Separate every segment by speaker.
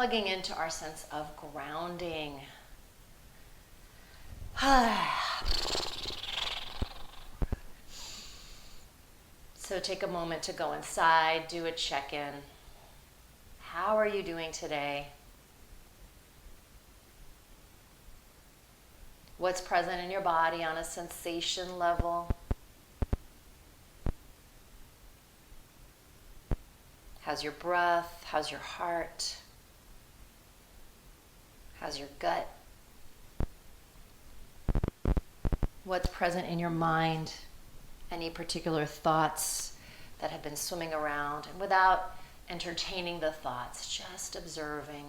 Speaker 1: plugging into our sense of grounding. So take a moment to go inside, do a check-in. How are you doing today? What's present in your body on a sensation level? How's your breath? How's your heart? How's your gut? What's present in your mind? Any particular thoughts that have been swimming around? And without entertaining the thoughts, just observing.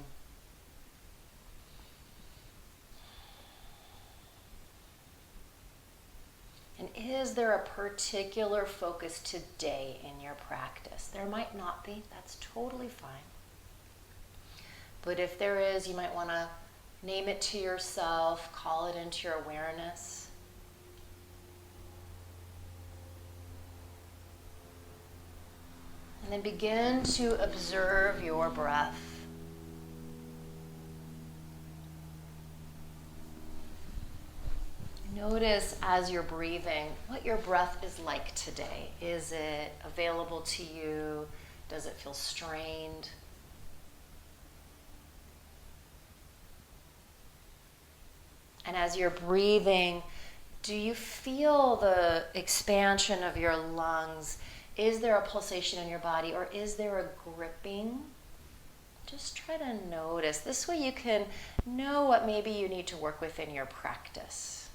Speaker 1: And is there a particular focus today in your practice? There might not be. That's totally fine. But if there is, you might want to name it to yourself, call it into your awareness. And then begin to observe your breath. Notice as you're breathing what your breath is like today. Is it available to you? Does it feel strained? And as you're breathing, do you feel the expansion of your lungs? Is there a pulsation in your body, or is there a gripping? Just try to notice. This way you can know what maybe you need to work with in your practice.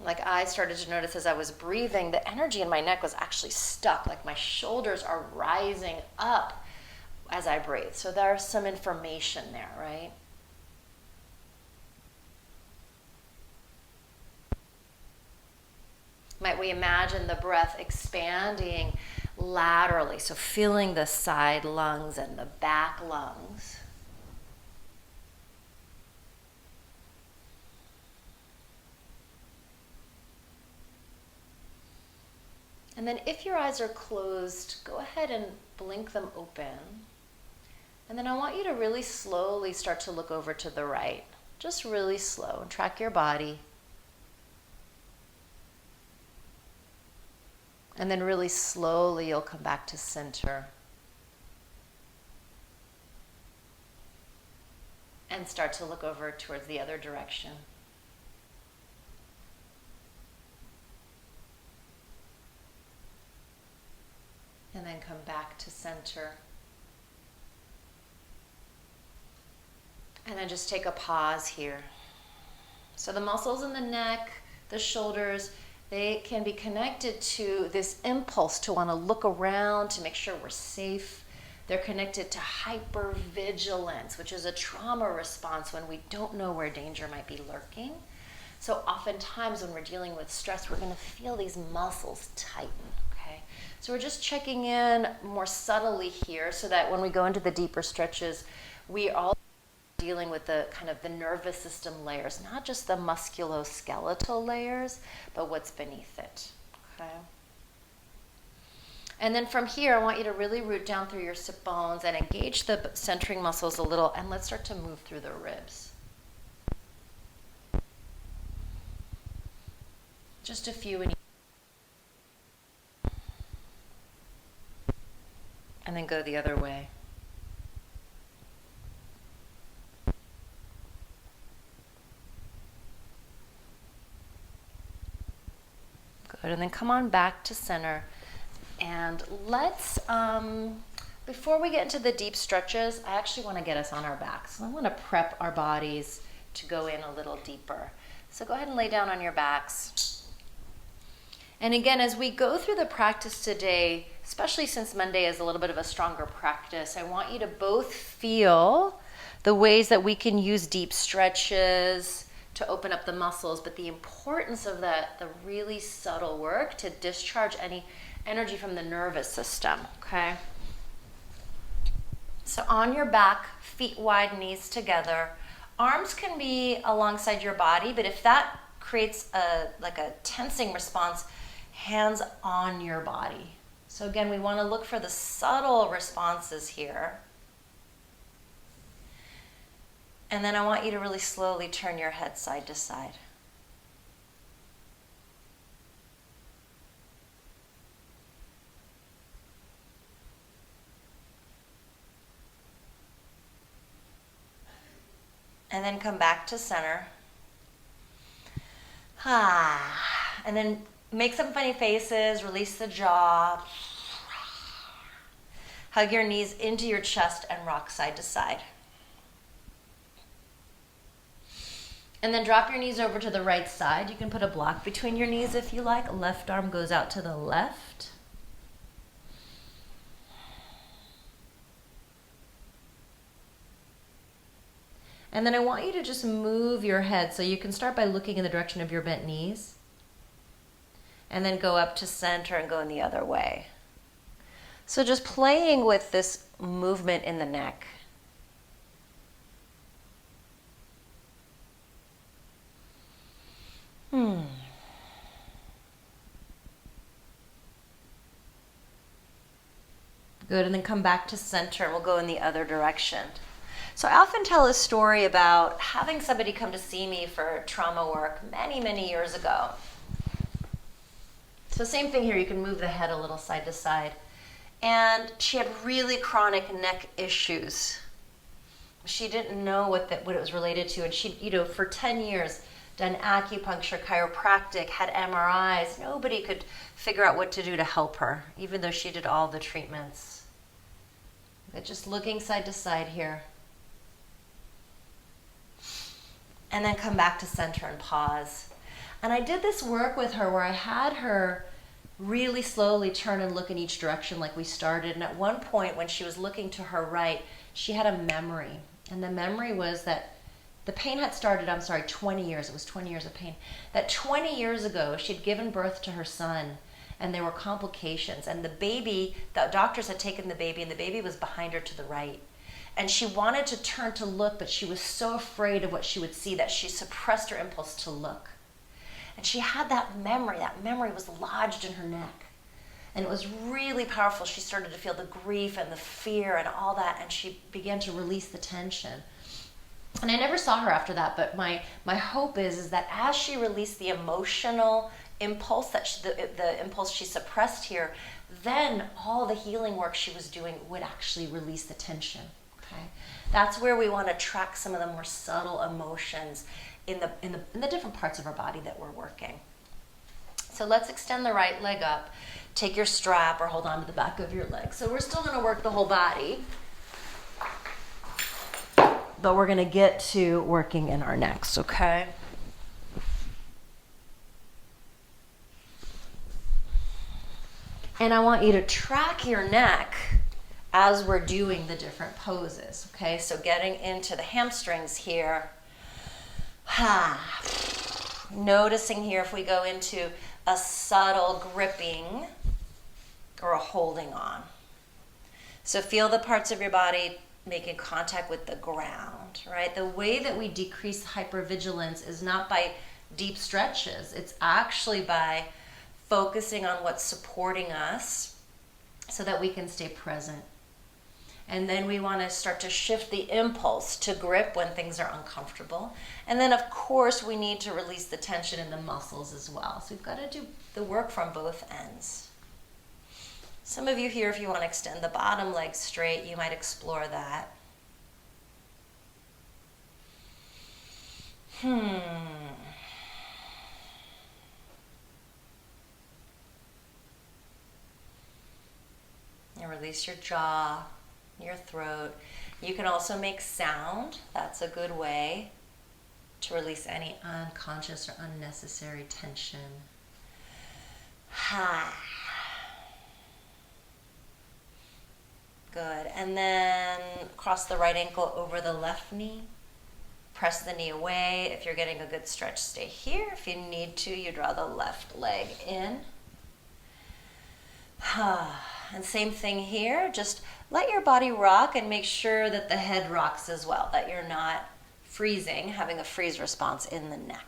Speaker 1: Like I started to notice as I was breathing, the energy in my neck was actually stuck, like my shoulders are rising up as I breathe. So there's some information there, right? Might we imagine the breath expanding laterally, so feeling the side lungs and the back lungs. And then if your eyes are closed, go ahead and blink them open. And then I want you to really slowly start to look over to the right. Just really slow, and track your body. And then really slowly you'll come back to center. And start to look over towards the other direction. And then come back to center. And then just take a pause here. So the muscles in the neck, the shoulders, they can be connected to this impulse to want to look around to make sure we're safe. They're connected to hypervigilance, which is a trauma response when we don't know where danger might be lurking. So oftentimes when we're dealing with stress, we're going to feel these muscles tighten. So we're just checking in more subtly here so that when we go into the deeper stretches, we are dealing with the kind of the nervous system layers, not just the musculoskeletal layers, but what's beneath it, okay? And then from here, I want you to really root down through your sit bones and engage the centering muscles a little, and let's start to move through the ribs. Just a few in each. And then go the other way. Good, and then come on back to center. And let's, before we get into the deep stretches, I actually want to get us on our backs. So I want to prep our bodies to go in a little deeper. So go ahead and lay down on your backs. And again, as we go through the practice today, especially since Monday is a little bit of a stronger practice, I want you to both feel the ways that we can use deep stretches to open up the muscles, but the importance of that, the really subtle work to discharge any energy from the nervous system, okay? So on your back, feet wide, knees together. Arms can be alongside your body, but if that creates a tensing response, hands on your body. So again, we want to look for the subtle responses here. And then I want you to really slowly turn your head side to side. And then come back to center. And then make some funny faces, release the jaw. Hug your knees into your chest and rock side to side. And then drop your knees over to the right side. You can put a block between your knees if you like. Left arm goes out to the left. And then I want you to just move your head. So you can start by looking in the direction of your bent knees. And then go up to center and go in the other way. So just playing with this movement in the neck. Good, and then come back to center and we'll go in the other direction. So I often tell a story about having somebody come to see me for trauma work many, many years ago. So same thing here, you can move the head a little side to side. And she had really chronic neck issues. She didn't know what it was related to, and she, for 10 years, done acupuncture, chiropractic, had MRIs. Nobody could figure out what to do to help her, even though she did all the treatments. But just looking side to side here. And then come back to center and pause. And I did this work with her where I had her really slowly turn and look in each direction like we started. And at one point when she was looking to her right, she had a memory. And the memory was that the pain had started, 20 years. It was 20 years of pain. That 20 years ago, she'd given birth to her son and there were complications. And the doctors had taken the baby and the baby was behind her to the right. And she wanted to turn to look, but she was so afraid of what she would see that she suppressed her impulse to look. And she had that memory was lodged in her neck. And it was really powerful. She started to feel the grief and the fear and all that, and she began to release the tension. And I never saw her after that, but my hope is that as she released the emotional impulse, the impulse she suppressed here, then all the healing work she was doing would actually release the tension. Okay? That's where we want to track some of the more subtle emotions in the different parts of our body that we're working. So let's extend the right leg up. Take your strap or hold on to the back of your leg. So we're still going to work the whole body, but we're going to get to working in our necks, okay? And I want you to track your neck as we're doing the different poses, okay? So getting into the hamstrings here. Noticing here if we go into a subtle gripping or a holding on. So feel the parts of your body making contact with the ground, right? The way that we decrease hypervigilance is not by deep stretches. It's actually by focusing on what's supporting us so that we can stay present. And then we want to start to shift the impulse to grip when things are uncomfortable. And then, of course, we need to release the tension in the muscles as well. So we've got to do the work from both ends. Some of you here, if you want to extend the bottom leg straight, you might explore that. And release your jaw, your throat. You can also make sound. That's a good way to release any unconscious or unnecessary tension. Good. And then cross the right ankle over the left knee. Press the knee away. If you're getting a good stretch, stay here. If you need to, you draw the left leg in. And same thing here. Just let your body rock and make sure that the head rocks as well, that you're not freezing, having a freeze response in the neck.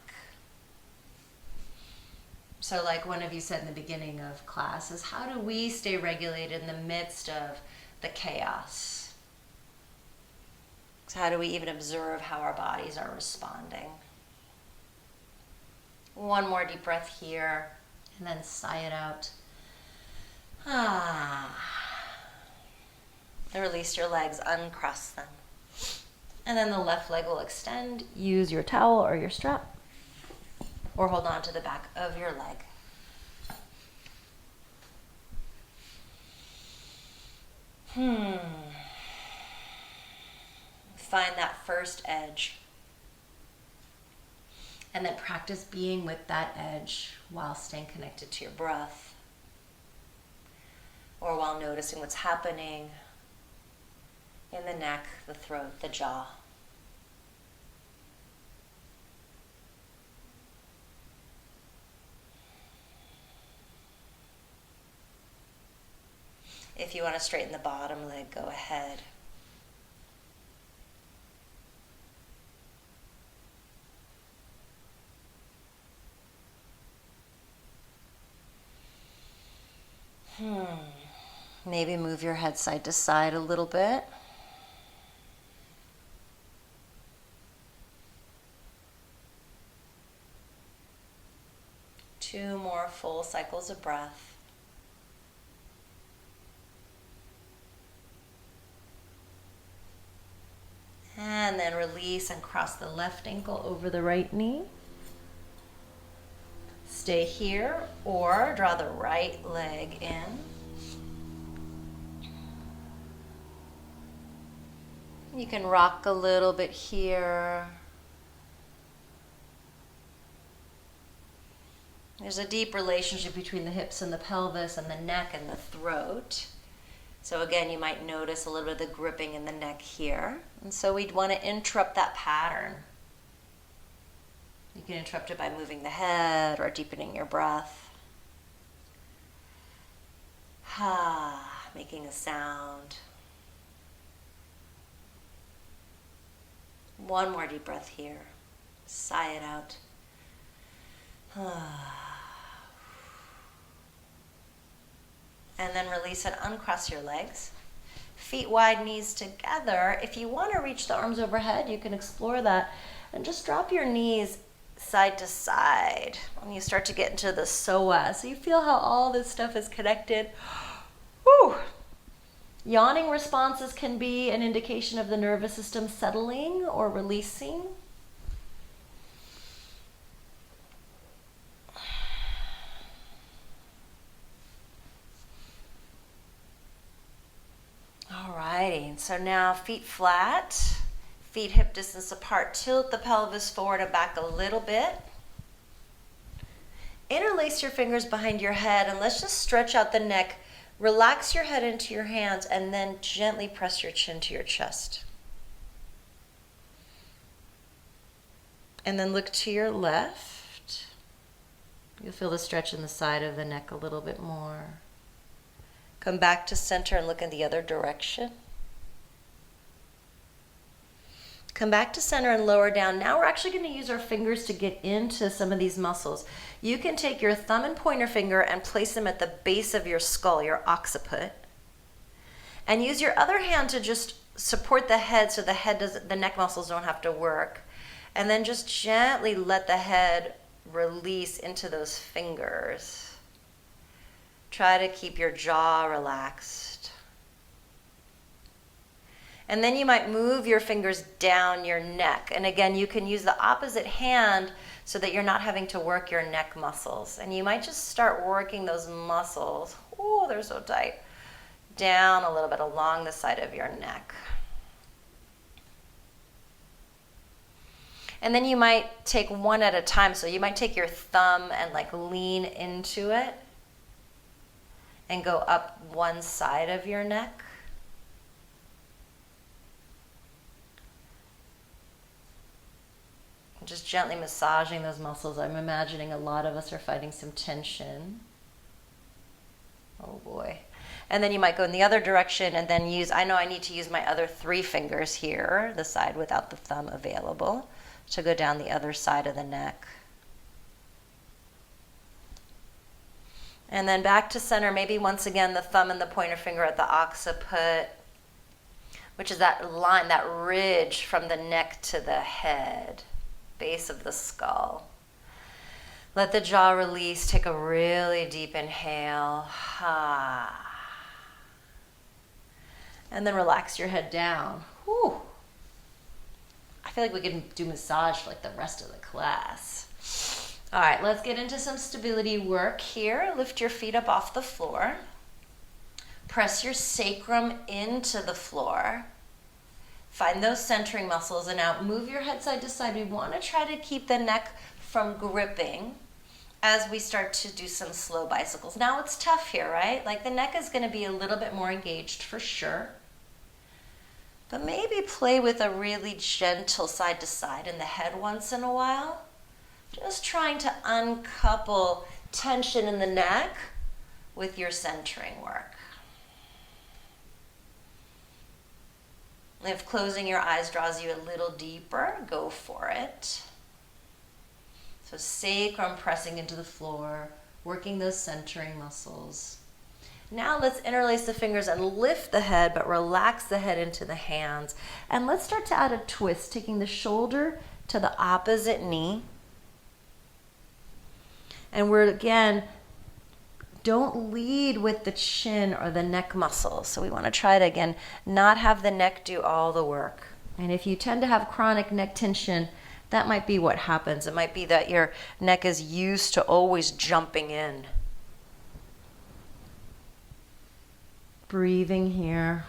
Speaker 1: So like one of you said in the beginning of class is, how do we stay regulated in the midst of the chaos? So how do we even observe how our bodies are responding? One more deep breath here, and then sigh it out. And release your legs, uncross them. And then the left leg will extend. Use your towel or your strap, or hold on to the back of your leg. Find that first edge. And then practice being with that edge while staying connected to your breath, or while noticing what's happening in the neck, the throat, the jaw. If you want to straighten the bottom leg, go ahead. Maybe move your head side to side a little bit. Two more full cycles of breath. And then release and cross the left ankle over the right knee. Stay here or draw the right leg in. You can rock a little bit here. There's a deep relationship between the hips and the pelvis and the neck and the throat. So again, you might notice a little bit of the gripping in the neck here. And so we'd want to interrupt that pattern. You can interrupt it by moving the head or deepening your breath. Making a sound. One more deep breath here. Sigh it out. And then release and uncross your legs. Feet wide, knees together. If you want to reach the arms overhead, you can explore that. And just drop your knees side to side when you start to get into the psoas. So you feel how all this stuff is connected. Whew. Yawning responses can be an indication of the nervous system settling or releasing. Alrighty, so now feet flat, feet hip distance apart. Tilt the pelvis forward and back a little bit. Interlace your fingers behind your head and let's just stretch out the neck. Relax your head into your hands and then gently press your chin to your chest. And then look to your left. You'll feel the stretch in the side of the neck a little bit more. Come back to center and look in the other direction. Come back to center and lower down. Now we're actually going to use our fingers to get into some of these muscles. You can take your thumb and pointer finger and place them at the base of your skull, your occiput. And use your other hand to just support the head so the neck muscles don't have to work. And then just gently let the head release into those fingers. Try to keep your jaw relaxed. And then you might move your fingers down your neck. And again, you can use the opposite hand so that you're not having to work your neck muscles. And you might just start working those muscles. Oh, they're so tight. Down a little bit along the side of your neck. And then you might take one at a time. So you might take your thumb and like lean into it and go up one side of your neck. Just gently massaging those muscles. I'm imagining a lot of us are fighting some tension. Oh boy. And then you might go in the other direction and then I know I need to use my other 3 fingers here, the side without the thumb available, to go down the other side of the neck. And just gently massaging those muscles. I'm imagining a lot of us are fighting some tension. Oh boy. And then you might go in the other direction and then I know I need to use my other 3 fingers here, the side without the thumb available, to go down the other side of the neck. And And then back to center, maybe once again the thumb and the pointer finger at the occiput, which is that line, that ridge from the neck to the head, base of the skull. Let the jaw release. Take a really deep inhale. And then relax your head down. Whew. I feel like we can do massage for like the rest of the class. All right, let's get into some stability work here. Lift your feet up off the floor. Press your sacrum into the floor. Find those centering muscles, and now move your head side to side. We want to try to keep the neck from gripping as we start to do some slow bicycles. Now it's tough here, right? Like the neck is going to be a little bit more engaged for sure. But maybe play with a really gentle side to side in the head once in a while. Just trying to uncouple tension in the neck with your centering work. If closing your eyes draws you a little deeper, go for it. So sacrum pressing into the floor, working those centering muscles. Now let's interlace the fingers and lift the head, but relax the head into the hands. And let's start to add a twist, taking the shoulder to the opposite knee. And we're, again, don't lead with the chin or the neck muscles. So we want to try to, again, not have the neck do all the work. And if you tend to have chronic neck tension, that might be what happens. It might be that your neck is used to always jumping in. Breathing here.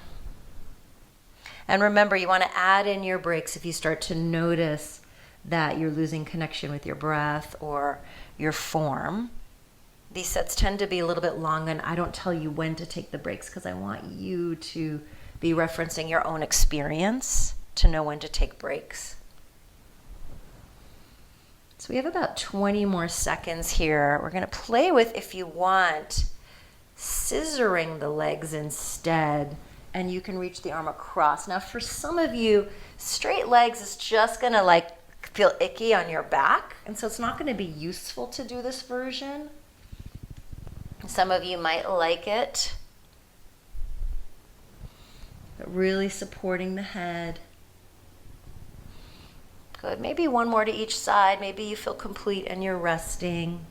Speaker 1: And remember, you want to add in your breaks if you start to notice that you're losing connection with your breath or your form. These sets tend to be a little bit long, and I don't tell you when to take the breaks because I want you to be referencing your own experience to know when to take breaks. So we have about 20 more seconds here. We're going to play with, if you want, scissoring the legs instead, and you can reach the arm across. Now for some of you, straight legs is just going to like feel icky on your back, and so it's not going to be useful to do this version. Some of you might like it, but really supporting the head. Good. Maybe one more to each side. Maybe you feel complete and you're resting.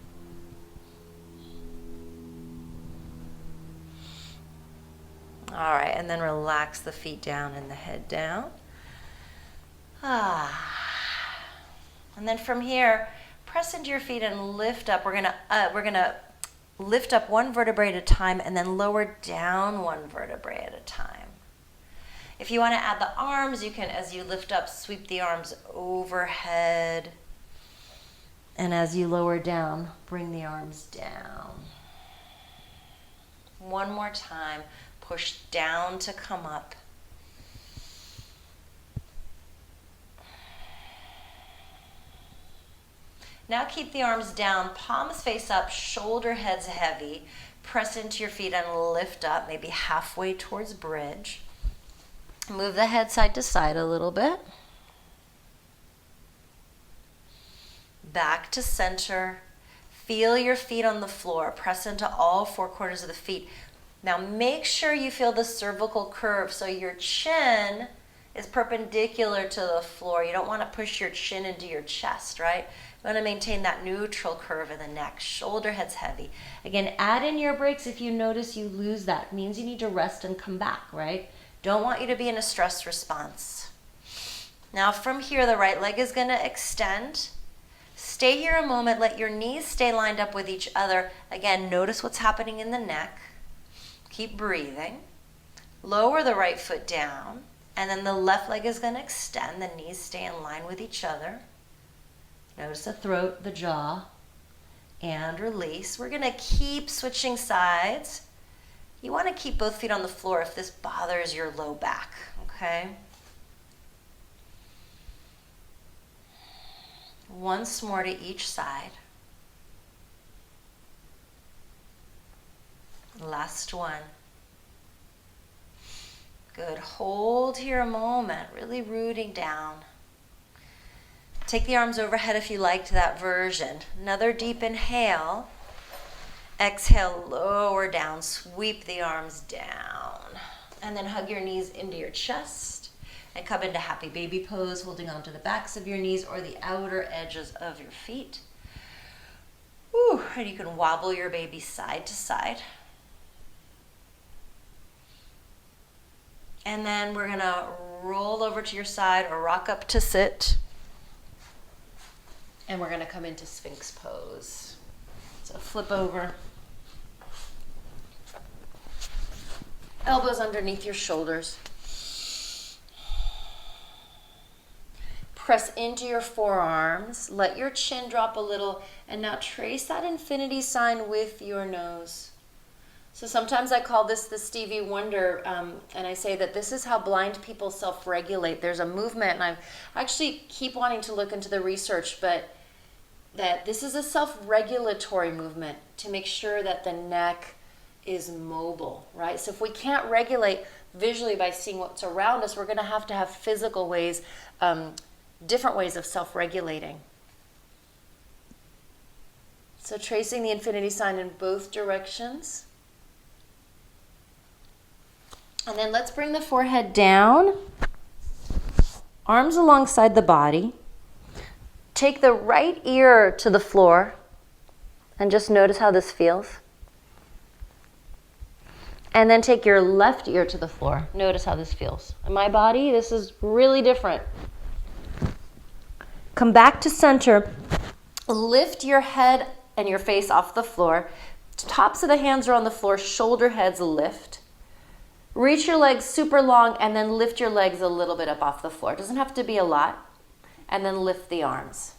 Speaker 1: All right, and then relax the feet down and the head down. And then from here, press into your feet and lift up. We're gonna lift up one vertebrae at a time and then lower down one vertebrae at a time. If you want to add the arms, you can, as you lift up, sweep the arms overhead. And as you lower down, bring the arms down. One more time. Push down to come up. Now keep the arms down, palms face up, shoulder heads heavy. Press into your feet and lift up, maybe halfway towards bridge. Move the head side to side a little bit. Back to center. Feel your feet on the floor. Press into all four corners of the feet. Now make sure you feel the cervical curve so your chin is perpendicular to the floor. You don't want to push your chin into your chest, right? You want to maintain that neutral curve in the neck. Shoulder heads heavy. Again, add in your breaks if you notice you lose that. It means you need to rest and come back, right? Don't want you to be in a stress response. Now from here, the right leg is going to extend. Stay here a moment. Let your knees stay lined up with each other. Again, notice what's happening in the neck. Keep breathing. Lower the right foot down. And then the left leg is going to extend. The knees stay in line with each other. Notice the throat, the jaw, and release. We're going to keep switching sides. You want to keep both feet on the floor if this bothers your low back, okay? Once more to each side. Last one. Good. Hold here a moment, really rooting down. Take the arms overhead if you liked that version. Another deep inhale. Exhale, lower down, sweep the arms down. And then hug your knees into your chest and come into happy baby pose, holding onto the backs of your knees or the outer edges of your feet. Woo, and you can wobble your baby side to side. And then we're gonna roll over to your side or rock up to sit. And we're gonna come into Sphinx pose. So flip over. Elbows underneath your shoulders. Press into your forearms. Let your chin drop a little. And now trace that infinity sign with your nose. So sometimes I call this the Stevie Wonder, and I say that this is how blind people self-regulate. There's a movement, and I actually keep wanting to look into the research, but that this is a self-regulatory movement to make sure that the neck is mobile, right? So if we can't regulate visually by seeing what's around us, we're going to have physical ways, different ways of self-regulating. So tracing the infinity sign in both directions. And then let's bring the forehead down, arms alongside the body. Take the right ear to the floor and just notice how this feels. And then take your left ear to the floor. Notice how this feels. In my body, this is really different. Come back to center. Lift your head and your face off the floor. Tops of the hands are on the floor, shoulder heads lift. Reach your legs super long and then lift your legs a little bit up off the floor. It doesn't have to be a lot. And then lift the arms.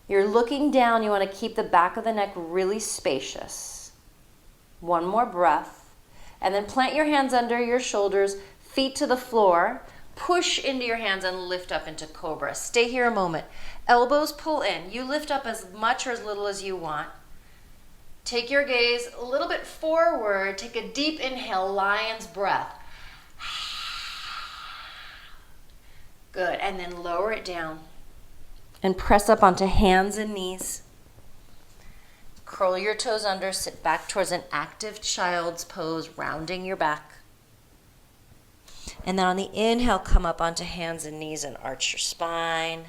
Speaker 1: You're looking down. You want to keep the back of the neck really spacious. One more breath. And then plant your hands under your shoulders, feet to the floor. Push into your hands and lift up into cobra. Stay here a moment. Elbows pull in. You lift up as much or as little as you want. Take your gaze a little bit forward. Take a deep inhale, lion's breath. Good, and then lower it down. And press up onto hands and knees. Curl your toes under, sit back towards an active child's pose, rounding your back. And then on the inhale, come up onto hands and knees and arch your spine.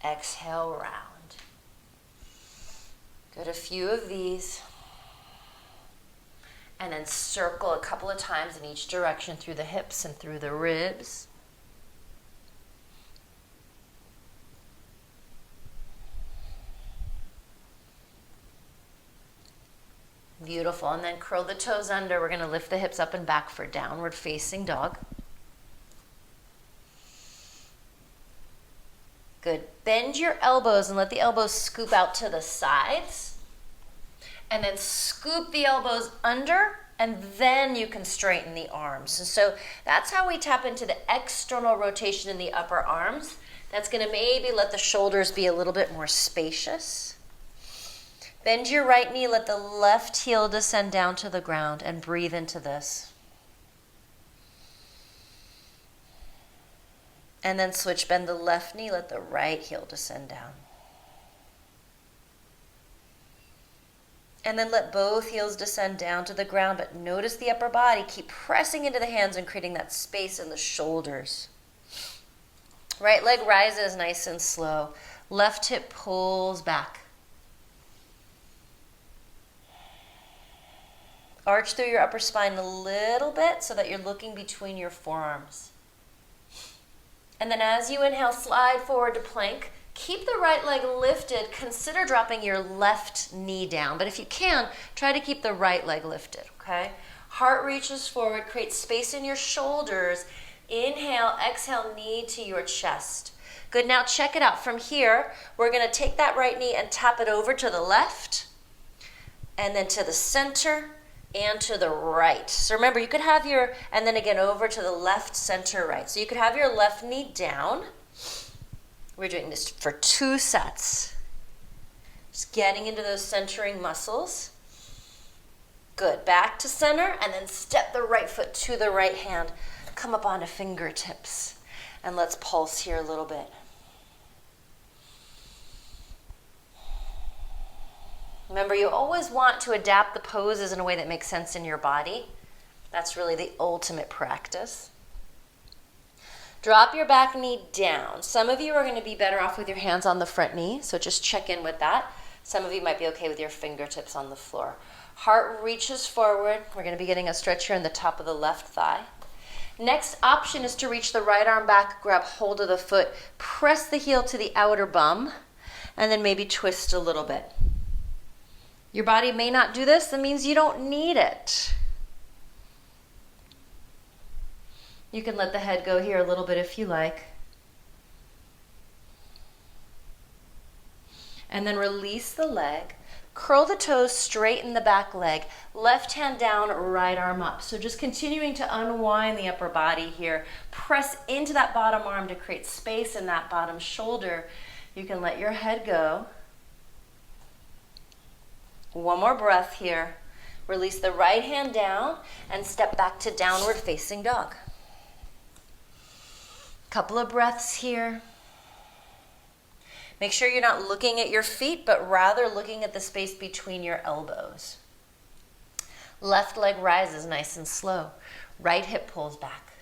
Speaker 1: Exhale, round. Good, a few of these. And then circle a couple of times in each direction through the hips and through the ribs. Beautiful. And then curl the toes under. We're going to lift the hips up and back for downward facing dog. Good. Bend your elbows and let the elbows scoop out to the sides. And then scoop the elbows under, and then you can straighten the arms. And so that's how we tap into the external rotation in the upper arms. That's going to maybe let the shoulders be a little bit more spacious. Bend your right knee, let the left heel descend down to the ground, and breathe into this. And then switch, bend the left knee, let the right heel descend down. And then let both heels descend down to the ground, but notice the upper body. Keep pressing into the hands and creating that space in the shoulders. Right leg rises nice and slow. Left hip pulls back. Arch through your upper spine a little bit so that you're looking between your forearms. And then as you inhale, slide forward to plank. Keep the right leg lifted. Consider dropping your left knee down. But if you can, try to keep the right leg lifted, okay? Heart reaches forward. Create space in your shoulders. Inhale, exhale, knee to your chest. Good, now check it out. From here, we're going to take that right knee and tap it over to the left. And then to the center. And to the right. So remember, you could have your, and then again over to the left, center, right. So you could have your left knee down. We're doing this for 2 sets. Just getting into those centering muscles. Good, back to center, and then step the right foot to the right hand. Come up onto fingertips. And let's pulse here a little bit. Remember, you always want to adapt the poses in a way that makes sense in your body. That's really the ultimate practice. Drop your back knee down. Some of you are going to be better off with your hands on the front knee, so just check in with that. Some of you might be okay with your fingertips on the floor. Heart reaches forward. We're going to be getting a stretch here in the top of the left thigh. Next option is to reach the right arm back, grab hold of the foot, press the heel to the outer bum, and then maybe twist a little bit. Your body may not do this. That means you don't need it. You can let the head go here a little bit if you like. And then release the leg. Curl the toes, straighten the back leg. Left hand down, right arm up. So just continuing to unwind the upper body here. Press into that bottom arm to create space in that bottom shoulder. You can let your head go. One more breath here. Release the right hand down and step back to downward facing dog. Couple of breaths here. Make sure you're not looking at your feet, but rather looking at the space between your elbows. Left leg rises nice and slow. Right hip pulls back.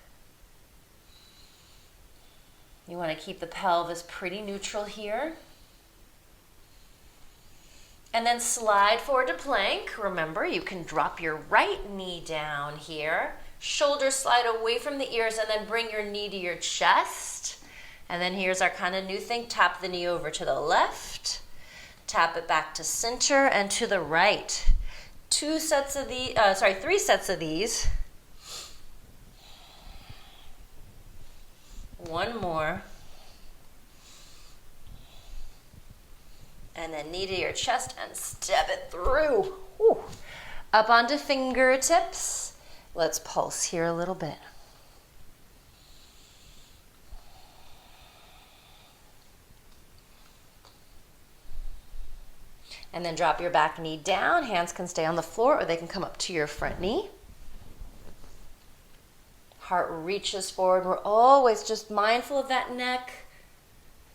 Speaker 1: You want to keep the pelvis pretty neutral here. And then slide forward to plank. Remember, you can drop your right knee down here. Shoulders slide away from the ears and then bring your knee to your chest. And then here's our kind of new thing. Tap the knee over to the left. Tap it back to center and to the right. 3 sets of these. One more. And then knee to your chest and step it through. Whew. Up onto fingertips. Let's pulse here a little bit. And then drop your back knee down. Hands can stay on the floor or they can come up to your front knee. Heart reaches forward. We're always just mindful of that neck.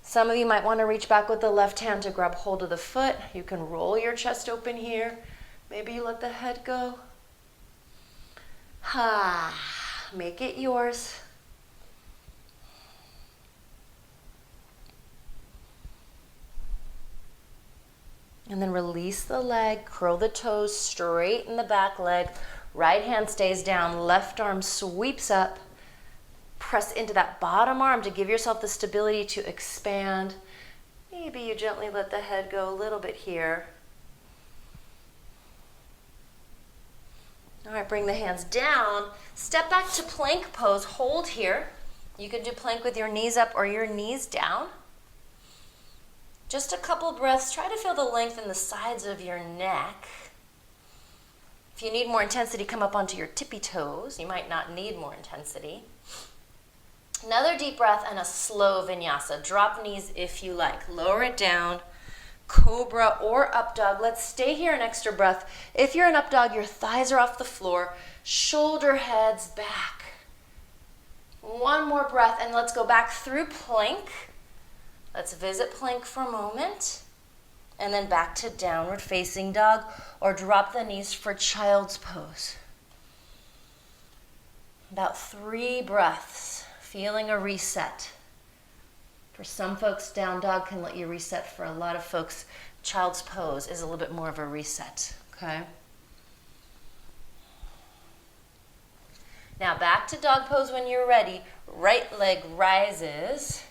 Speaker 1: Some of you might want to reach back with the left hand to grab hold of the foot. You can roll your chest open here. Maybe you let the head go. Make it yours. And then release the leg, curl the toes, straighten the back leg. Right hand stays down, left arm sweeps up. Press into that bottom arm to give yourself the stability to expand. Maybe you gently let the head go a little bit here. All right, bring the hands down. Step back to plank pose. Hold here. You can do plank with your knees up or your knees down. Just a couple breaths. Try to feel the length in the sides of your neck. If you need more intensity, come up onto your tippy toes. You might not need more intensity. Another deep breath and a slow vinyasa. Drop knees if you like. Lower it down. Cobra or up dog. Let's stay here an extra breath. If you're an up dog, your thighs are off the floor. Shoulder heads back. One more breath and let's go back through plank. Let's visit plank for a moment. And then back to downward facing dog or drop the knees for child's pose. About 3 breaths, feeling a reset. For some folks, down dog can let you reset. For a lot of folks, child's pose is a little bit more of a reset, okay? Now back to dog pose when you're ready. Right leg rises.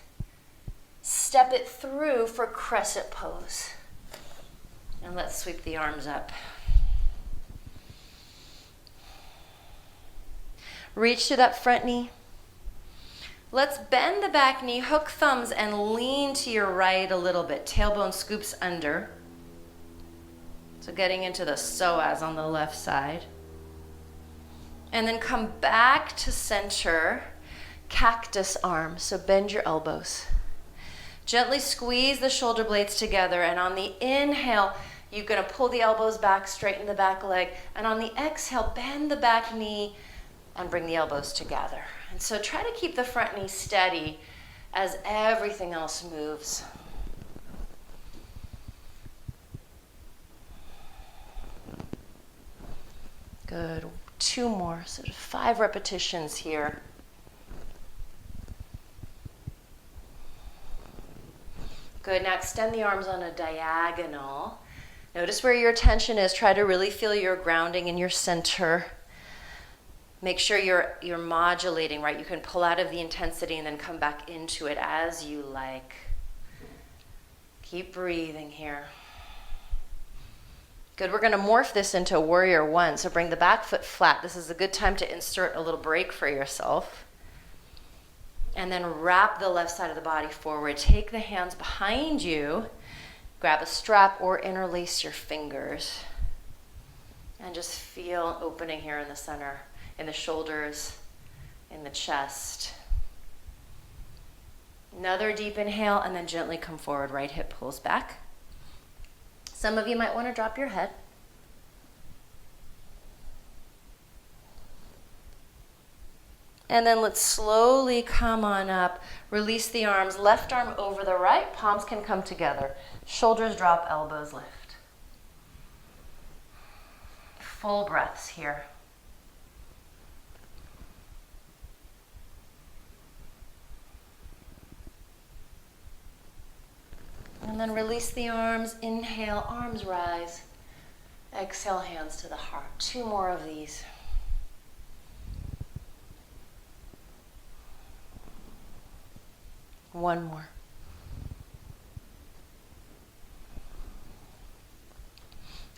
Speaker 1: Step it through for crescent pose. And let's sweep the arms up. Reach to that front knee. Let's bend the back knee, hook thumbs, and lean to your right a little bit. Tailbone scoops under. So getting into the psoas on the left side. And then come back to center, cactus arm. So bend your elbows. Gently squeeze the shoulder blades together, and on the inhale, you're going to pull the elbows back, straighten the back leg, and on the exhale, bend the back knee and bring the elbows together. And so try to keep the front knee steady as everything else moves. Good. 2 more. So 5 repetitions here. Good. Now extend the arms on a diagonal. Notice where your attention is. Try to really feel your grounding in your center. Make sure you're modulating, right? You can pull out of the intensity and then come back into it as you like. Keep breathing here. Good, we're gonna morph this into warrior 1. So bring the back foot flat. This is a good time to insert a little break for yourself. And then wrap the left side of the body forward. Take the hands behind you. Grab a strap or interlace your fingers. And just feel opening here in the center, in the shoulders, in the chest. Another deep inhale, and then gently come forward. Right hip pulls back. Some of you might want to drop your head. And then let's slowly come on up. Release the arms, left arm over the right. Palms can come together. Shoulders drop, elbows lift. Full breaths here. And then release the arms. Inhale, arms rise. Exhale, hands to the heart. 2 more of these. One more.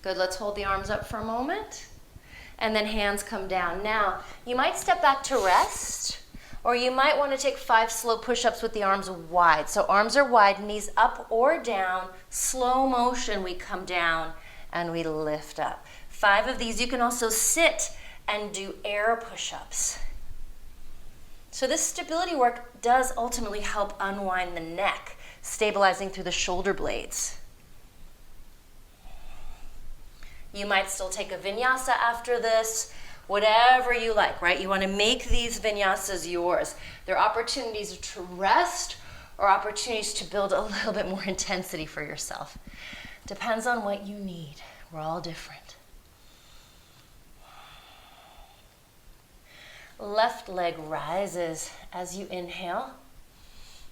Speaker 1: Good, let's hold the arms up for a moment. And then hands come down. Now, you might step back to rest, or you might want to take 5 slow push-ups with the arms wide. So arms are wide, knees up or down. Slow motion, we come down and we lift up. 5 of these. You can also sit and do air push-ups. So this stability work does ultimately help unwind the neck, stabilizing through the shoulder blades. You might still take a vinyasa after this, whatever you like, right? You want to make these vinyasas yours. They're opportunities to rest or opportunities to build a little bit more intensity for yourself. Depends on what you need. We're all different. Left leg rises as you inhale.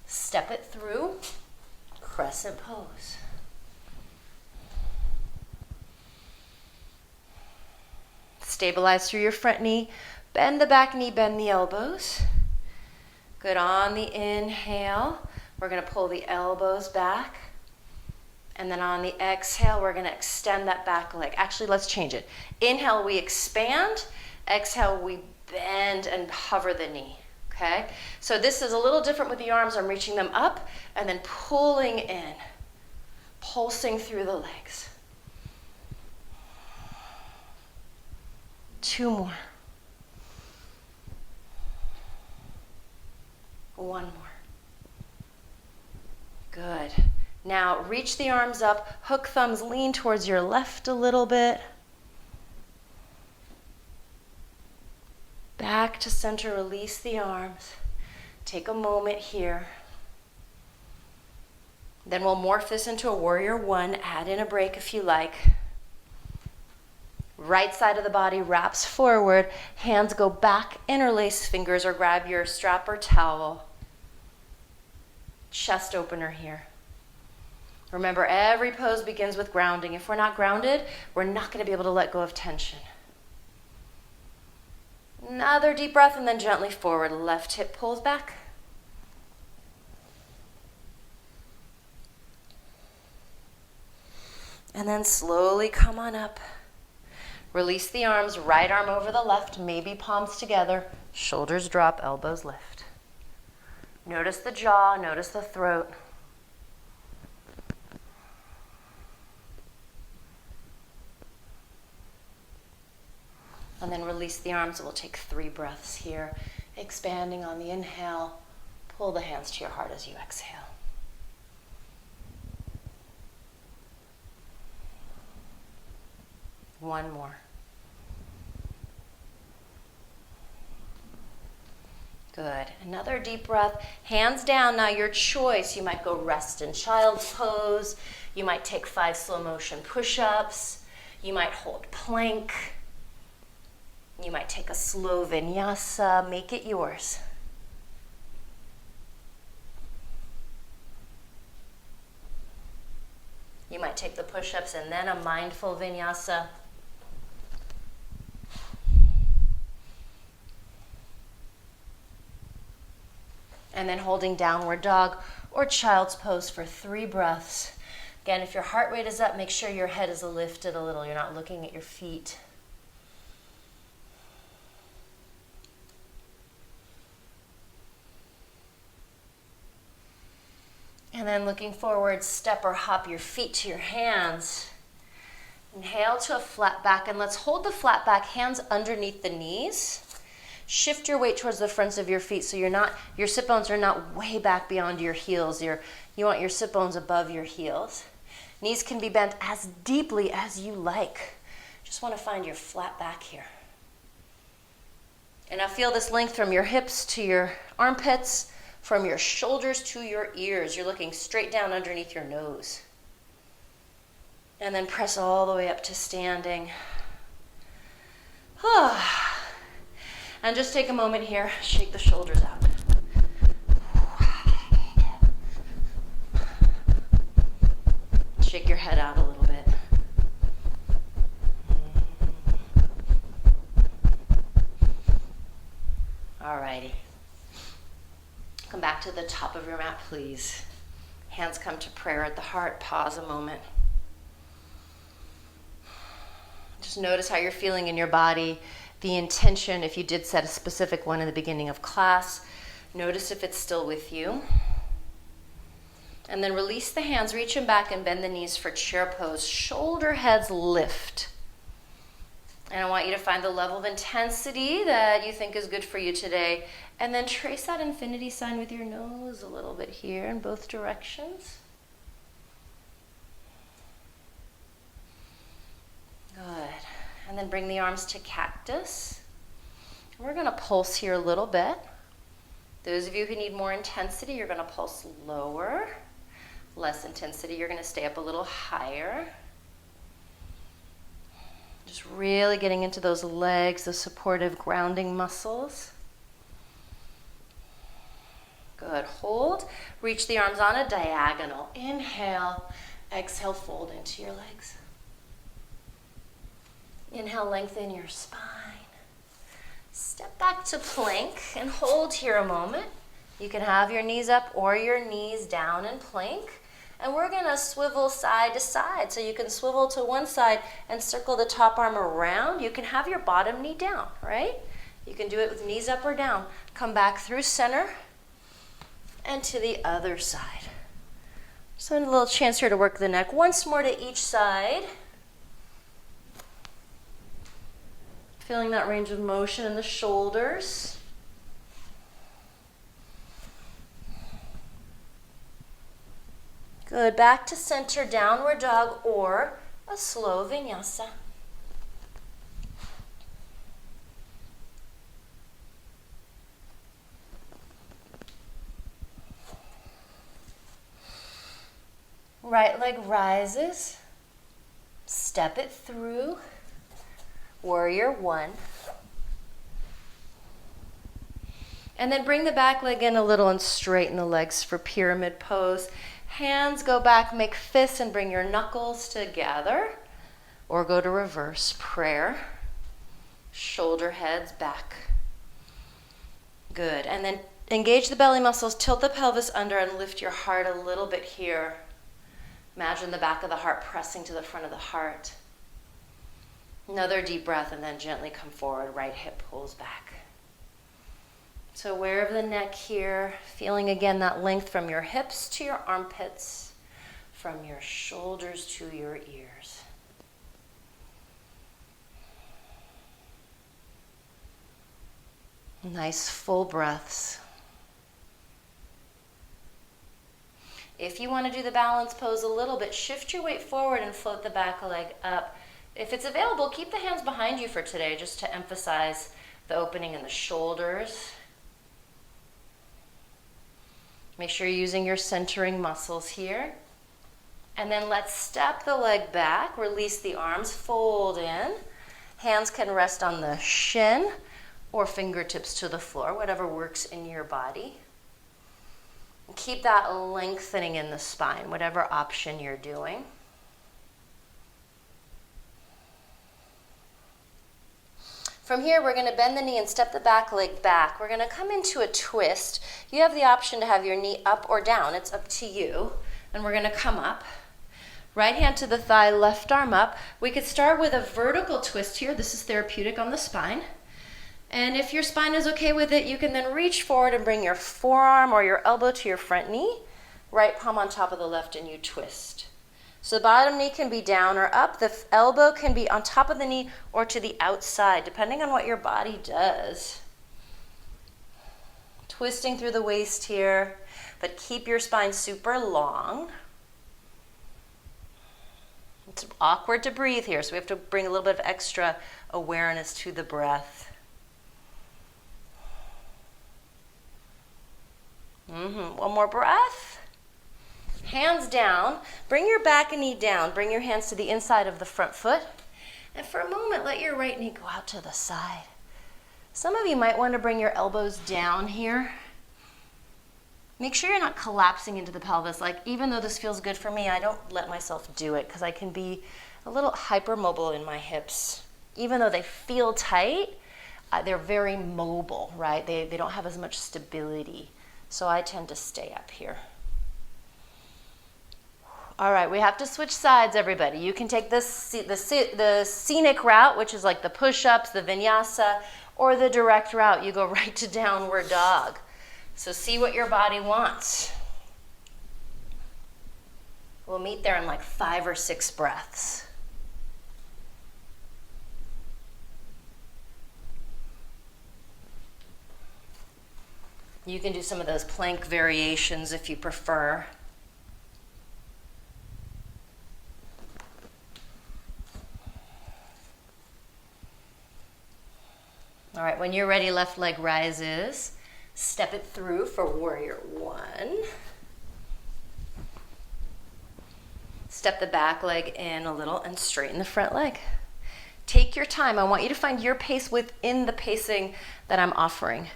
Speaker 1: Step it through. Crescent pose. Stabilize through your front knee. Bend the back knee, bend the elbows. Good. On the inhale, we're going to pull the elbows back. And then on the exhale, we're going to extend that back leg. Actually, let's change it. Inhale, we expand. Exhale, we bend and hover the knee, okay? So this is a little different with the arms. I'm reaching them up and then pulling in, pulsing through the legs. 2 more. 1 more. Good. Now reach the arms up, hook thumbs, lean towards your left a little bit. Back to center, release the arms. Take a moment here. Then we'll morph this into a warrior 1. Add in a break if you like. Right side of the body wraps forward. Hands go back, interlace fingers or grab your strap or towel. Chest opener here. Remember, every pose begins with grounding. If we're not grounded, we're not going to be able to let go of tension. Another deep breath and then gently forward. Left hip pulls back. And then slowly come on up. Release the arms, right arm over the left, maybe palms together. Shoulders drop, elbows lift. Notice the jaw, notice the throat. And then release the arms. We'll take 3 breaths here. Expanding on the inhale. Pull the hands to your heart as you exhale. One more. Good. Another deep breath. Hands down. Now your choice. You might go rest in child's pose. You might take 5 slow motion push-ups. You might hold plank. You might take a slow vinyasa, make it yours. You might take the push-ups and then a mindful vinyasa. And then holding downward dog or child's pose for 3 breaths. Again, if your heart rate is up, make sure your head is lifted a little. You're not looking at your feet. And then looking forward, step or hop your feet to your hands. Inhale to a flat back, and let's hold the flat back, hands underneath the knees. Shift your weight towards the fronts of your feet so your sit bones are not way back beyond your heels. You want your sit bones above your heels. Knees can be bent as deeply as you like. Just want to find your flat back here. And now feel this length from your hips to your armpits, from your shoulders to your ears. You're looking straight down underneath your nose. And then press all the way up to standing. And just take a moment here, shake the shoulders out. Shake your head out a little bit. Alrighty. Come back to the top of your mat, please. Hands come to prayer at the heart. Pause a moment. Just notice how you're feeling in your body. The intention, if you did set a specific one in the beginning of class, notice if it's still with you. And then release the hands, reach them back and bend the knees for chair pose. Shoulder heads lift. And I want you to find the level of intensity that you think is good for you today. And then trace that infinity sign with your nose a little bit here in both directions. Good. And then bring the arms to cactus. We're going to pulse here a little bit. Those of you who need more intensity, you're going to pulse lower. Less intensity, you're going to stay up a little higher. Just really getting into those legs, the supportive grounding muscles. Good. Hold. Reach the arms on a diagonal. Inhale. Exhale, fold into your legs. Inhale, lengthen your spine. Step back to plank and hold here a moment. You can have your knees up or your knees down in plank. And we're going to swivel side to side. So you can swivel to one side and circle the top arm around. You can have your bottom knee down, right? You can do it with knees up or down. Come back through center and to the other side. So a little chance here to work the neck. Once more to each side. Feeling that range of motion in the shoulders. Good. Back to center, downward dog or a slow vinyasa. Right leg rises. Step it through. Warrior one. And then bring the back leg in a little and straighten the legs for pyramid pose. Hands go back, make fists and bring your knuckles together. Or go to reverse prayer. Shoulder heads back. Good. And then engage the belly muscles, tilt the pelvis under and lift your heart a little bit here. Imagine the back of the heart pressing to the front of the heart. Another deep breath and then gently come forward. Right hip pulls back. So aware of the neck here, feeling again that length from your hips to your armpits, from your shoulders to your ears. Nice full breaths. If you want to do the balance pose a little bit, shift your weight forward and float the back leg up. If it's available, keep the hands behind you for today just to emphasize the opening in the shoulders. Make sure you're using your centering muscles here. And then let's step the leg back, release the arms, fold in, Hands can rest on the shin or fingertips to the floor, whatever works in your body. Keep that lengthening in the spine, whatever option you're doing. From here, we're going to bend the knee and step the back leg back. We're going to come into a twist. You have the option to have your knee up or down. It's up to you. And we're going to come up. Right hand to the thigh, left arm up. We could start with a vertical twist here. This is therapeutic on the spine. And if your spine is okay with it, you can then reach forward and bring your forearm or your elbow to your front knee. Right palm on top of the left, and you twist. So the bottom knee can be down or up. The elbow can be on top of the knee or to the outside, depending on what your body does. Twisting through the waist here, but keep your spine super long. It's awkward to breathe here, so we have to bring a little bit of extra awareness to the breath. One more breath. Hands down, bring your back and knee down. Bring your hands to the inside of the front foot. And for a moment, let your right knee go out to the side. Some of you might want to bring your elbows down here. Make sure you're not collapsing into the pelvis. Like, even though this feels good for me, I don't let myself do it because I can be a little hypermobile in my hips. Even though they feel tight, they're very mobile, right? They don't have as much stability. So I tend to stay up here. All right, we have to switch sides, everybody. You can take the scenic route, which is like the push-ups, the vinyasa, or the direct route. You go right to downward dog. So see what your body wants. We'll meet there in like 5 or 6 breaths. You can do some of those plank variations if you prefer. All right, when you're ready, left leg rises. Step it through for warrior 1. Step the back leg in a little and straighten the front leg. Take your time. I want you to find your pace within the pacing that I'm offering.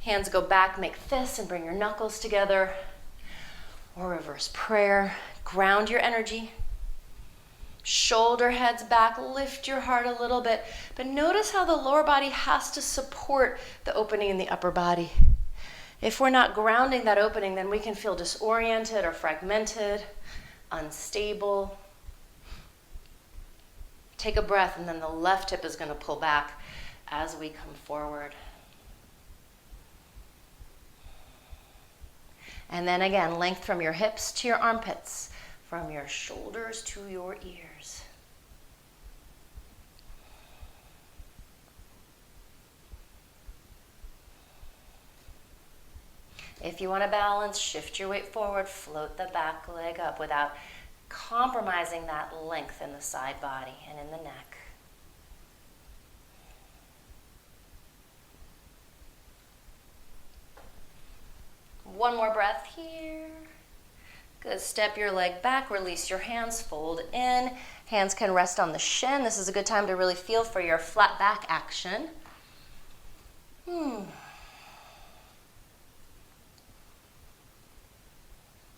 Speaker 1: Hands go back, make fists, and bring your knuckles together. Or reverse prayer. Ground your energy. Shoulder heads back, lift your heart a little bit. But notice how the lower body has to support the opening in the upper body. If we're not grounding that opening, then we can feel disoriented or fragmented, unstable. Take a breath, and then the left hip is going to pull back as we come forward. And then again, length from your hips to your armpits, from your shoulders to your ears. If you want to balance, shift your weight forward, float the back leg up without compromising that length in the side body and in the neck. One more breath here. Good. Step your leg back, release your hands, fold in. Hands can rest on the shin. This is a good time to really feel for your flat back action. And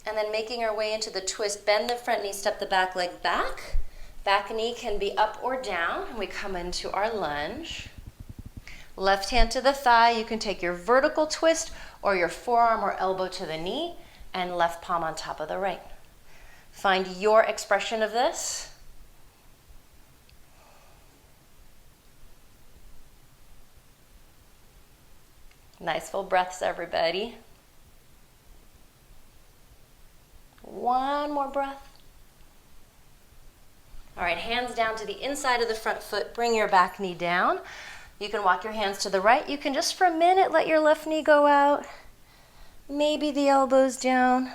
Speaker 1: then making our way into the twist, bend the front knee, step the back leg back. Back knee can be up or down, and we come into our lunge. Left hand to the thigh. You can take your vertical twist or your forearm or elbow to the knee, and left palm on top of the right. Find your expression of this. Nice full breaths, everybody. One more breath. All right, hands down to the inside of the front foot. Bring your back knee down. You can walk your hands to the right. You can just for a minute let your left knee go out. Maybe the elbows down.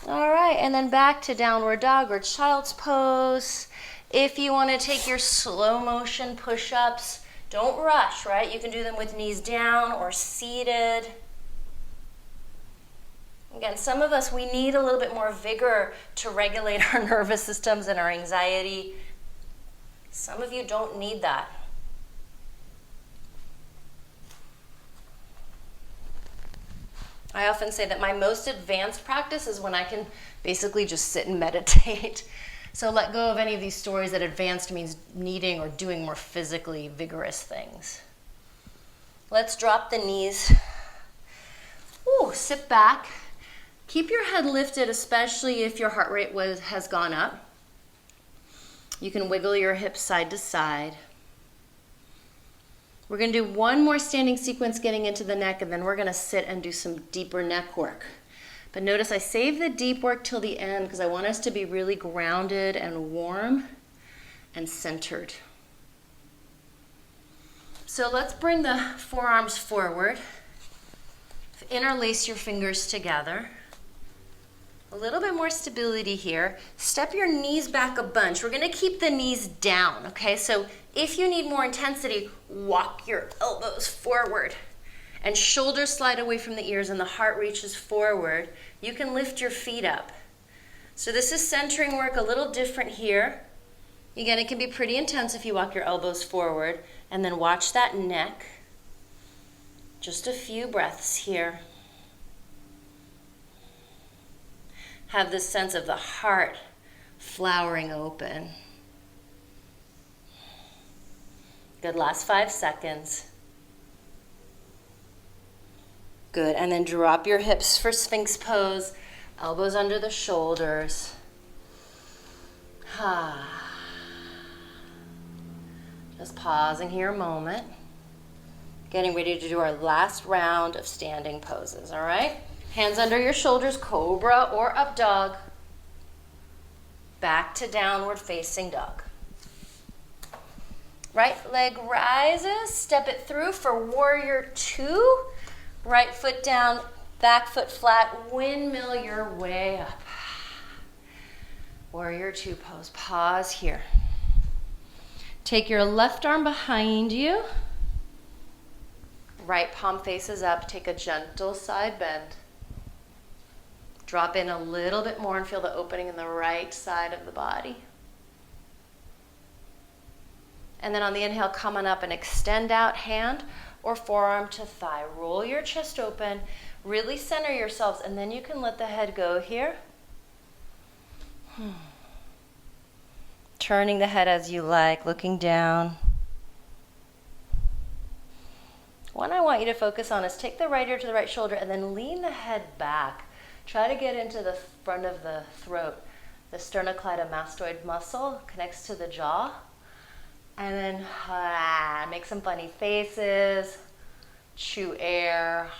Speaker 1: All right, and then back to downward dog or child's pose. If you want to take your slow motion push-ups, don't rush, right? You can do them with knees down or seated.
Speaker 2: Again, some of us, we need a little bit more vigor to regulate our nervous systems and our anxiety. Some of you don't need that. I often say that my most advanced practice is when I can basically just sit and meditate. So let go of any of these stories that advanced means needing or doing more physically vigorous things. Let's drop the knees. Ooh, sit back. Keep your head lifted, especially if your heart rate has gone up. You can wiggle your hips side to side. We're going to do one more standing sequence getting into the neck, and then we're going to sit and do some deeper neck work. But notice I save the deep work till the end because I want us to be really grounded and warm and centered. So let's bring the forearms forward. Interlace your fingers together. A little bit more stability here. Step your knees back a bunch. We're going to keep the knees down, okay? So if you need more intensity, walk your elbows forward. And shoulders slide away from the ears and the heart reaches forward. You can lift your feet up. So this is centering work, a little different here. Again, it can be pretty intense if you walk your elbows forward. And then watch that neck. Just a few breaths here. Have this sense of the heart flowering open. Good, last 5 seconds. Good, and then drop your hips for Sphinx pose, elbows under the shoulders. Just pausing here a moment. Getting ready to do our last round of standing poses, all right? Hands under your shoulders, cobra or up dog. Back to downward facing dog. Right leg rises, step it through for warrior 2. Right foot down, back foot flat, windmill your way up. Warrior 2 pose, pause here. Take your left arm behind you. Right palm faces up, take a gentle side bend. Drop in a little bit more and feel the opening in the right side of the body. And then on the inhale, come on up and extend out hand or forearm to thigh. Roll your chest open, really center yourselves, and then you can let the head go here. Turning the head as you like, looking down. One I want you to focus on is take the right ear to the right shoulder and then lean the head back. Try to get into the front of the throat. The sternocleidomastoid muscle connects to the jaw. And then make some funny faces. Chew air.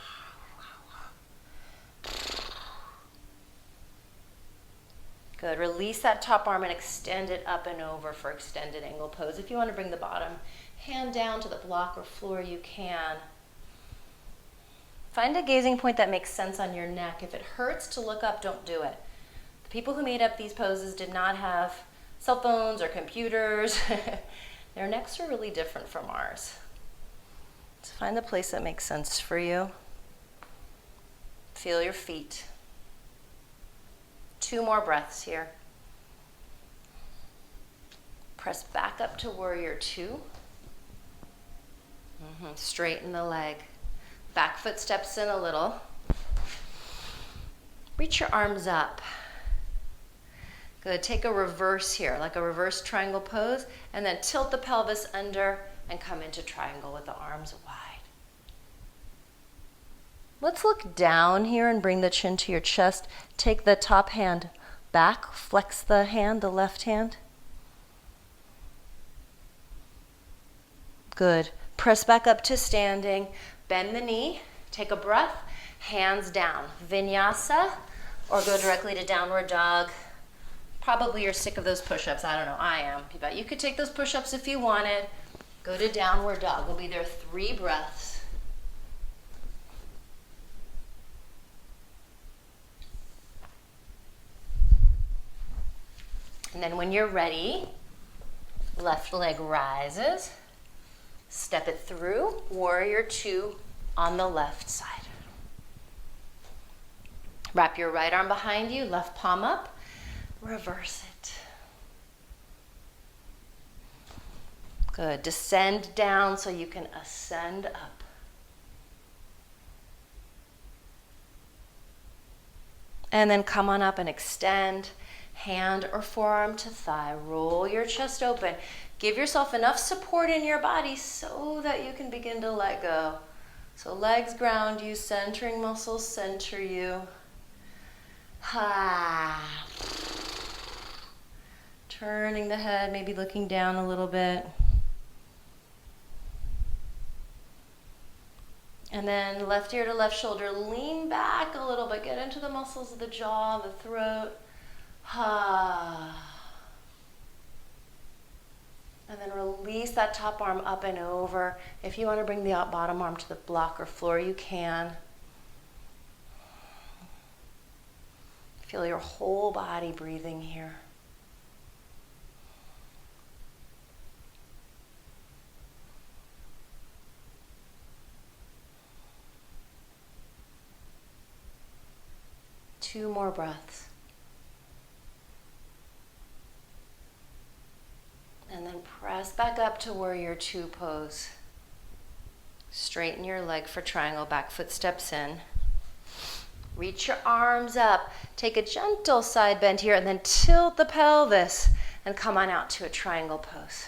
Speaker 2: Good. Release that top arm and extend it up and over for extended angle pose. If you want to bring the bottom hand down to the block or floor, you can. Find a gazing point that makes sense on your neck. If it hurts to look up, don't do it. The people who made up these poses did not have cell phones or computers. Their necks are really different from ours. So find the place that makes sense for you. Feel your feet. 2 more breaths here. Press back up to warrior 2. Straighten the leg. Back foot steps in a little. Reach your arms up. Good. Take a reverse here, like a reverse triangle pose, and then tilt the pelvis under and come into triangle with the arms wide. Let's look down here and bring the chin to your chest. Take the top hand back, flex the hand, the left hand. Good. Press back up to standing. Bend the knee, take a breath, hands down. Vinyasa, or go directly to downward dog. Probably you're sick of those push-ups. I don't know, I am. But you could take those push-ups if you wanted. Go to downward dog. We'll be there 3 breaths. And then when you're ready, left leg rises. Step it through, warrior 2 on the left side.
Speaker 1: Wrap your right arm behind you, left palm up, reverse it. Good. Descend down so you can ascend up. And then come on up and extend hand or forearm to thigh. Roll your chest open. Give yourself enough support in your body so that you can begin to let go. So legs ground you, centering muscles center you. Ha. Turning the head, maybe looking down a little bit. And then left ear to left shoulder, lean back a little bit, get into the muscles of the jaw, the throat. Ha. And then release that top arm up and over. If you want to bring the bottom arm to the block or floor, you can. Feel your whole body breathing here. Two more breaths. And then press back up to warrior two pose. Straighten your leg for triangle, back foot steps in. Reach your arms up. Take a gentle side bend here and then tilt the pelvis and come on out to a triangle pose.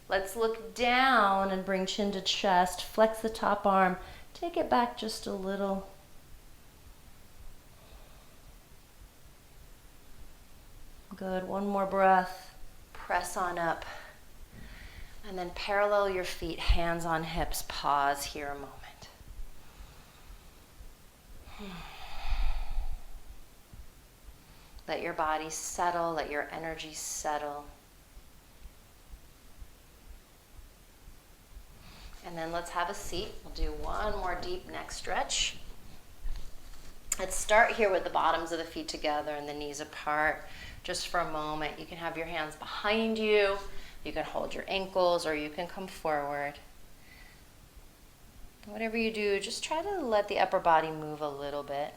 Speaker 1: Let's look down and bring chin to chest. Flex the top arm. Take it back just a little. Good. One more breath. Press on up. And then parallel your feet, hands on hips. Pause here a moment. Let your body settle. Let your energy settle. And then let's have a seat. We'll do one more deep neck stretch. Let's start here with the bottoms of the feet together and the knees apart. Just for a moment, you can have your hands behind you, you can hold your ankles, or you can come forward. Whatever you do, just try to let the upper body move a little bit.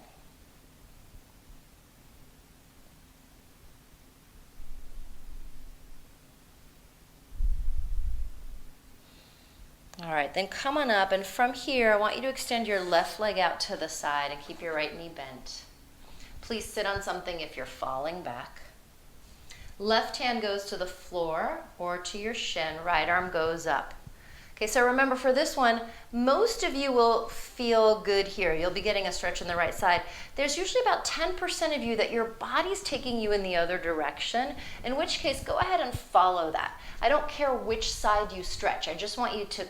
Speaker 1: All right, then come on up, and from here, I want you to extend your left leg out to the side and keep your right knee bent. Please sit on something if you're falling back. Left hand goes to the floor or to your shin, right arm goes up. Okay, so remember for this one, most of you will feel good here. You'll be getting a stretch in the right side. There's usually about 10% of you that your body's taking you in the other direction, in which case go ahead and follow that. I don't care which side you stretch. I just want you to,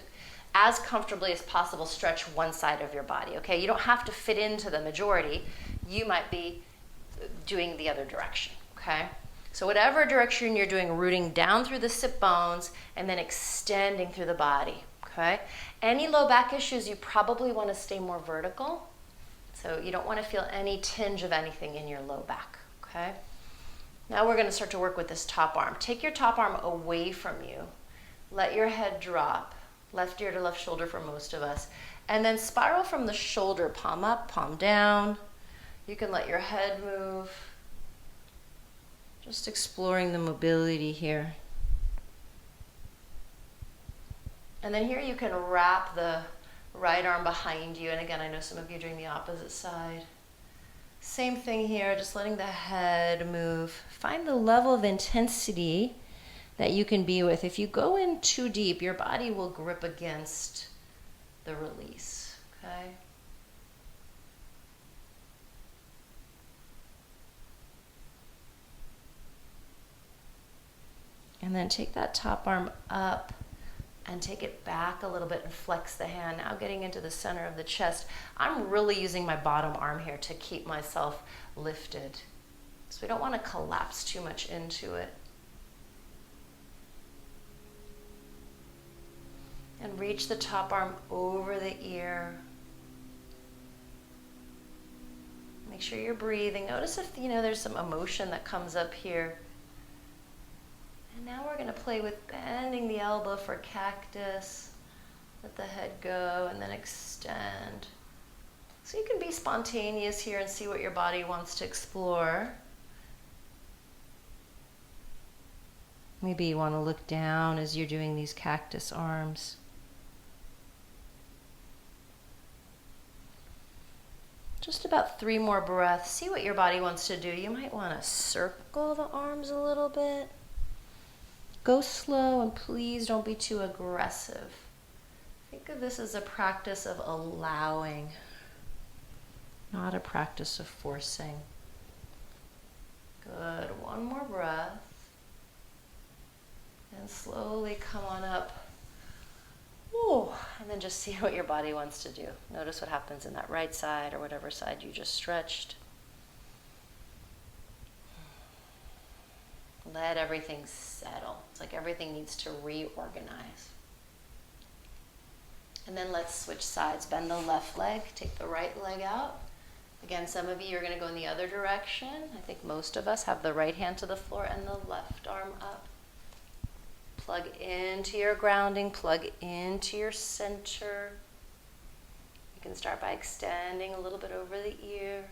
Speaker 1: as comfortably as possible, stretch one side of your body, okay? You don't have to fit into the majority. You might be doing the other direction, okay? So whatever direction you're doing, rooting down through the sit bones and then extending through the body, okay? Any low back issues, you probably want to stay more vertical. So you don't want to feel any tinge of anything in your low back, okay? Now we're going to start to work with this top arm. Take your top arm away from you. Let your head drop, left ear to left shoulder for most of us. And then spiral from the shoulder, palm up, palm down. You can let your head move. Just exploring the mobility here. And then here you can wrap the right arm behind you. And again, I know some of you are doing the opposite side. Same thing here, just letting the head move. Find the level of intensity that you can be with. If you go in too deep, your body will grip against the release, okay? And then take that top arm up and take it back a little bit and flex the hand. Now getting into the center of the chest. I'm really using my bottom arm here to keep myself lifted. So we don't want to collapse too much into it. And reach the top arm over the ear. Make sure you're breathing. Notice if there's some emotion that comes up here. And now we're going to play with bending the elbow for cactus. Let the head go and then extend. So you can be spontaneous here and see what your body wants to explore. Maybe you want to look down as you're doing these cactus arms. Just about 3 more breaths. See what your body wants to do. You might want to circle the arms a little bit. Go slow and please don't be too aggressive. Think of this as a practice of allowing, not a practice of forcing. Good. 1 more breath. And slowly come on up. Ooh. And then just see what your body wants to do. Notice what happens in that right side or whatever side you just stretched. Let everything settle. It's like everything needs to reorganize. And then let's switch sides. Bend the left leg, take the right leg out. Again, some of you are going to go in the other direction. I think most of us have the right hand to the floor and the left arm up. Plug into your grounding, plug into your center. You can start by extending a little bit over the ear.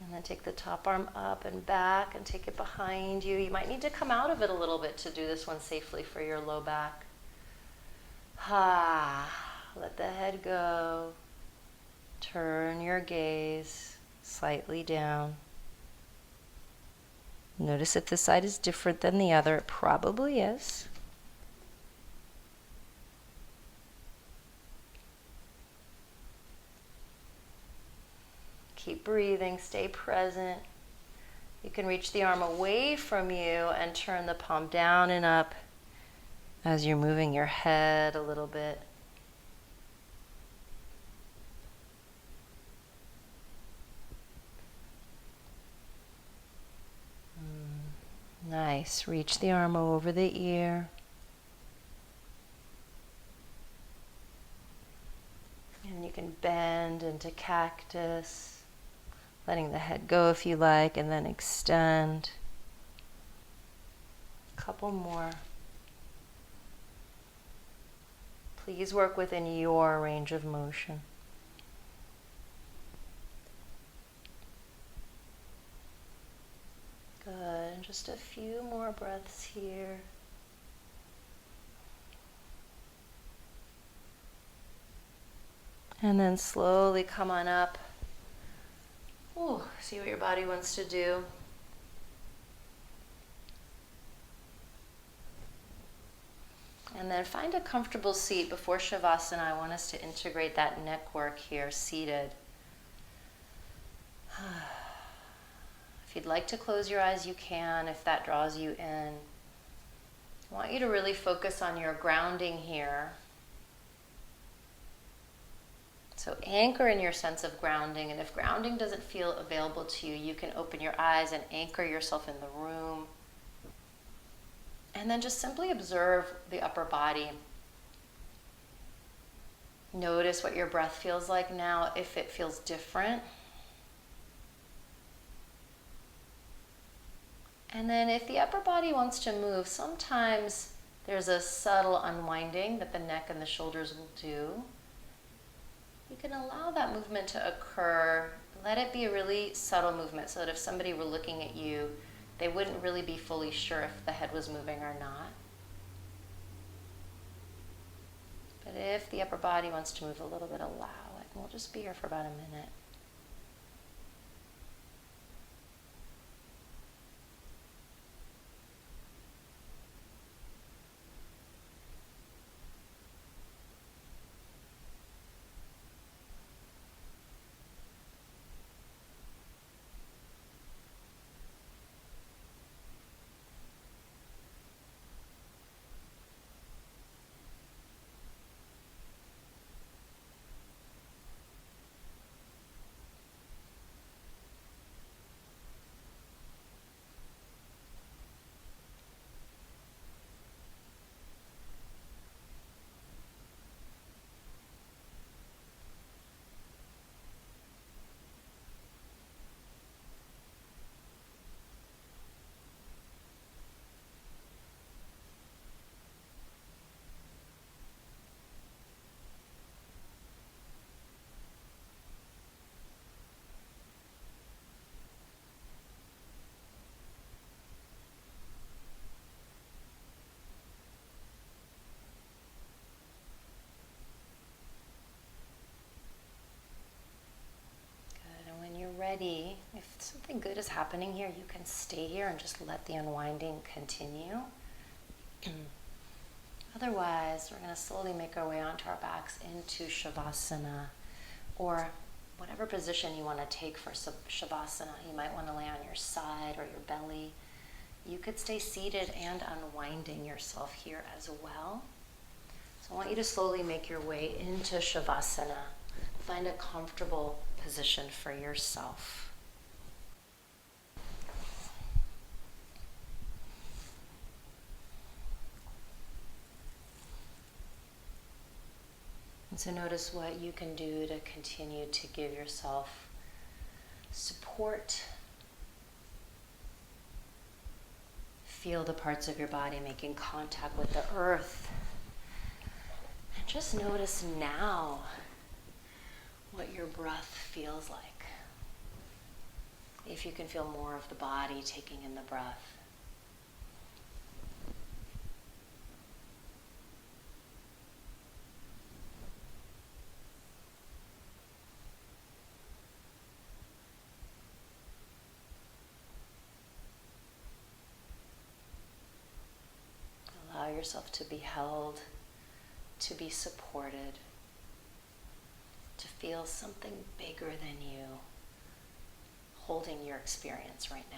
Speaker 1: And then take the top arm up and back and take it behind you. You might need to come out of it a little bit to do this one safely for your low back. Let the head go. Turn your gaze slightly down. Notice if this side is different than the other. It probably is. Keep breathing, stay present. You can reach the arm away from you and turn the palm down and up as you're moving your head a little bit. Nice. Reach the arm over the ear. And you can bend into cactus, letting the head go if you like, and then extend. A couple more. Please work within your range of motion. Good. Just a few more breaths here. And then slowly come on up. Ooh, see what your body wants to do. And then find a comfortable seat. Before Shavasana, I want us to integrate that neck work here, seated. If you'd like to close your eyes, you can, if that draws you in. I want you to really focus on your grounding here. So anchor in your sense of grounding, and if grounding doesn't feel available to you, you can open your eyes and anchor yourself in the room. And then just simply observe the upper body. Notice what your breath feels like now, if it feels different. And then if the upper body wants to move, sometimes there's a subtle unwinding that the neck and the shoulders will do. You can allow that movement to occur. Let it be a really subtle movement so that if somebody were looking at you, they wouldn't really be fully sure if the head was moving or not. But if the upper body wants to move a little bit, allow it. And we'll just be here for about a minute. ready, if something good is happening here, you can stay here and just let the unwinding continue. Otherwise, we're going to slowly make our way onto our backs into Shavasana, or whatever position you want to take for Shavasana. You might want to lay on your side or your belly. You could stay seated and unwinding yourself here as well. So I want you to slowly make your way into Shavasana. Find a comfortable position for yourself. And so notice what you can do to continue to give yourself support. Feel the parts of your body making contact with the earth. And just notice now what your breath feels like. If you can feel more of the body taking in the breath. Allow yourself to be held, to be supported, to feel something bigger than you holding your experience right now.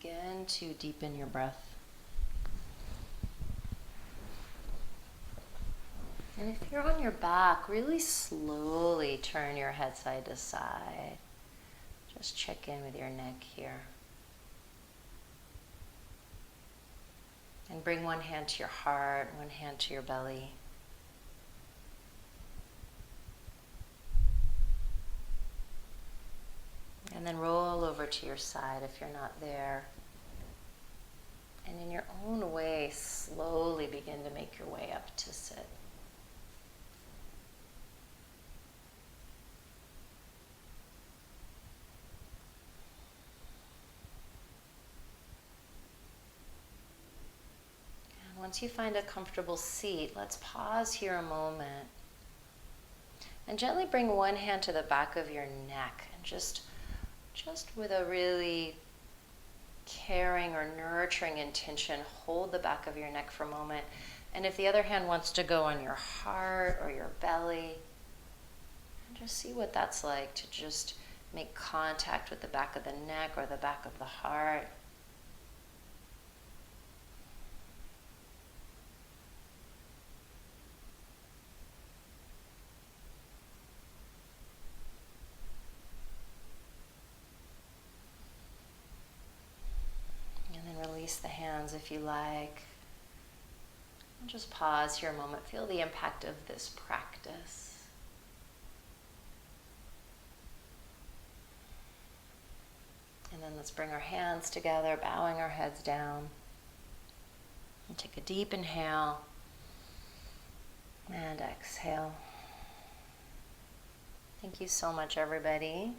Speaker 1: begin to deepen your breath. And if you're on your back, really slowly turn your head side to side. Just check in with your neck here. And bring one hand to your heart, one hand to your belly. And then roll over to your side if you're not there. And in your own way, slowly begin to make your way up to sit. And once you find a comfortable seat, let's pause here a moment. And gently bring one hand to the back of your neck and just with a really caring or nurturing intention, hold the back of your neck for a moment. And if the other hand wants to go on your heart or your belly, just see what that's like to just make contact with the back of the neck or the back of the heart. Release the hands if you like. And just pause here a moment. Feel the impact of this practice. And then let's bring our hands together, bowing our heads down. And take a deep inhale. And exhale. Thank you so much, everybody.